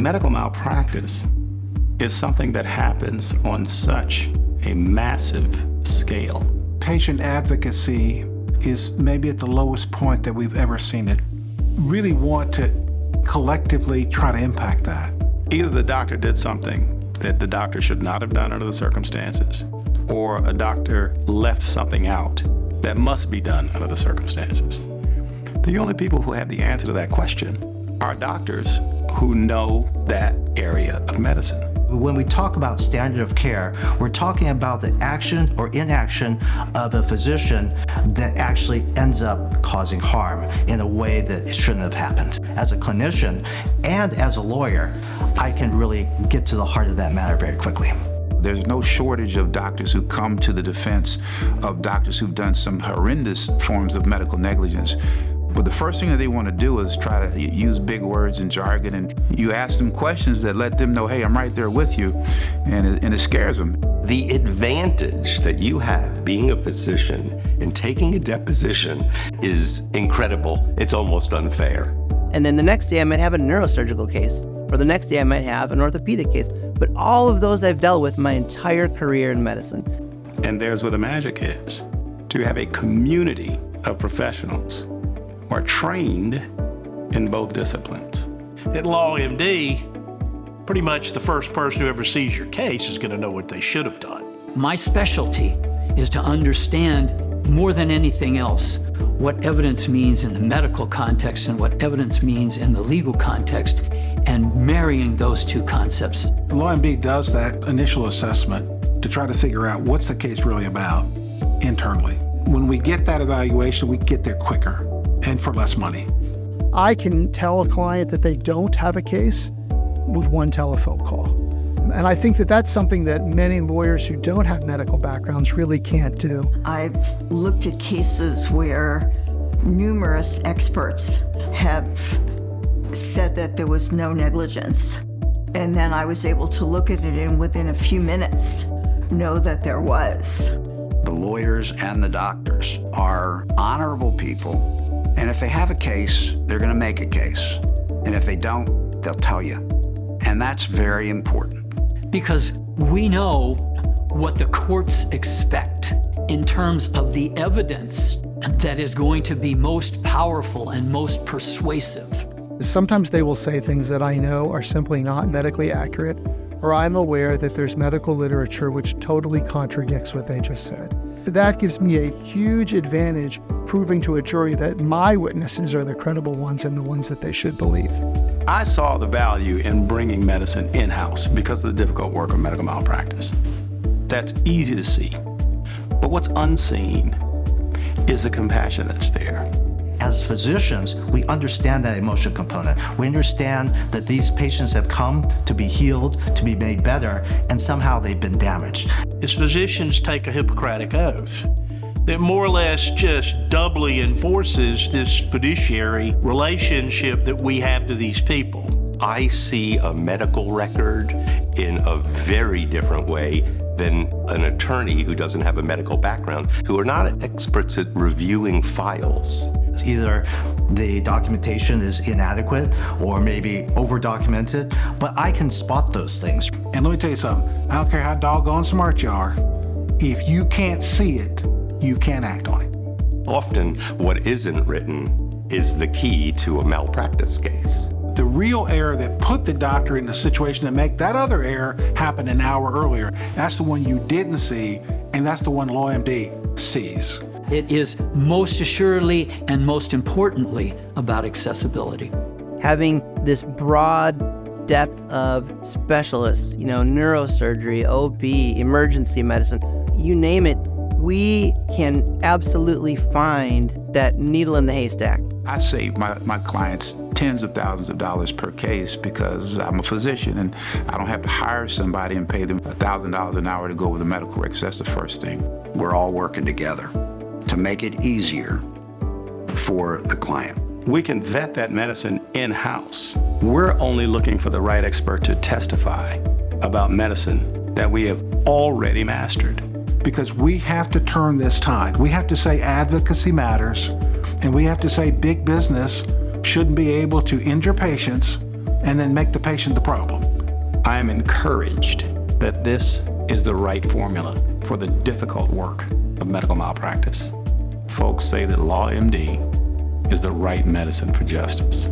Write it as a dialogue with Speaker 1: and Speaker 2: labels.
Speaker 1: medical malpractice is something that happens on such a massive scale.
Speaker 2: Patient advocacy is maybe at the lowest point that we've ever seen it. Really want to collectively try to impact that.
Speaker 1: Either the doctor did something that the doctor should not have done under the circumstances, or a doctor left something out that must be done under the circumstances. The only people who have the answer to that question are doctors who know that area of medicine.
Speaker 3: When we talk about standard of care, we're talking about the action or inaction of a physician that actually ends up causing harm in a way that it shouldn't have happened. As a clinician and as a lawyer, I can really get to the heart of that matter very quickly.
Speaker 4: There's no shortage of doctors who come to the defense of doctors who've done some horrendous forms of medical negligence. But the first thing that they want to do is try to use big words and jargon, and you ask them questions that let them know, hey, I'm right there with you, and it scares them.
Speaker 5: The advantage that you have being a physician and taking a deposition is incredible. It's almost unfair.
Speaker 6: And then the next day I might have a neurosurgical case, or the next day I might have an orthopedic case. But all of those I've dealt with my entire career in medicine.
Speaker 1: And there's where the magic is, to have a community of professionals who are trained in both disciplines.
Speaker 7: At LawMD, pretty much the first person who ever sees your case is going to know what they should have done.
Speaker 8: My specialty is to understand more than anything else what evidence means in the medical context and what evidence means in the legal context, and marrying those two concepts.
Speaker 2: LawMD does that initial assessment to try to figure out what's the case really about internally. When we get that evaluation, we get there quicker and for less money.
Speaker 9: I can tell a client that they don't have a case with one telephone call. And I think that that's something that many lawyers who don't have medical backgrounds really can't do.
Speaker 10: I've looked at cases where numerous experts have said that there was no negligence. And then I was able to look at it and within a few minutes know that there was.
Speaker 11: The lawyers and the doctors are honorable people. And if they have a case, they're going to make a case. And if they don't, they'll tell you. And that's very important.
Speaker 8: Because we know what the courts expect in terms of the evidence that is going to be most powerful and most persuasive.
Speaker 9: Sometimes they will say things that I know are simply not medically accurate, or I'm aware that there's medical literature which totally contradicts what they just said. That gives me a huge advantage proving to a jury that my witnesses are the credible ones and the ones that they should believe.
Speaker 1: I saw the value in bringing medicine in-house because of the difficult work of medical malpractice. That's easy to see. But what's unseen is the compassion that's there.
Speaker 3: As physicians, we understand that emotional component. We understand that these patients have come to be healed, to be made better, and somehow they've been damaged.
Speaker 7: As physicians take a Hippocratic oath that more or less just doubly enforces this fiduciary relationship that we have to these people.
Speaker 5: I see a medical record in a very different way than an attorney who doesn't have a medical background, who are not experts at reviewing files.
Speaker 3: It's either the documentation is inadequate or maybe over-documented, but I can spot those things.
Speaker 2: And let me tell you something, I don't care how doggone smart you are, if you can't see it, you can't act on it.
Speaker 5: Often, what isn't written is the key to a malpractice case.
Speaker 2: The real error that put the doctor in a situation to make that other error happen an hour earlier, that's the one you didn't see, and that's the one LawMD sees.
Speaker 8: It is most assuredly and most importantly about accessibility.
Speaker 6: Having this broad depth of specialists, neurosurgery, OB, emergency medicine, you name it, we can absolutely find that needle in the haystack.
Speaker 4: I save my clients tens of thousands of dollars per case because I'm a physician and I don't have to hire somebody and pay them $1,000 an hour to go over the medical records. That's the first thing.
Speaker 11: We're all working together to make it easier for the client.
Speaker 1: We can vet that medicine in-house. We're only looking for the right expert to testify about medicine that we have already mastered.
Speaker 2: Because we have to turn this tide. We have to say advocacy matters, and we have to say big business shouldn't be able to injure patients and then make the patient the problem.
Speaker 1: I am encouraged that this is the right formula for the difficult work of medical malpractice. Folks say that LawMD is the right medicine for justice.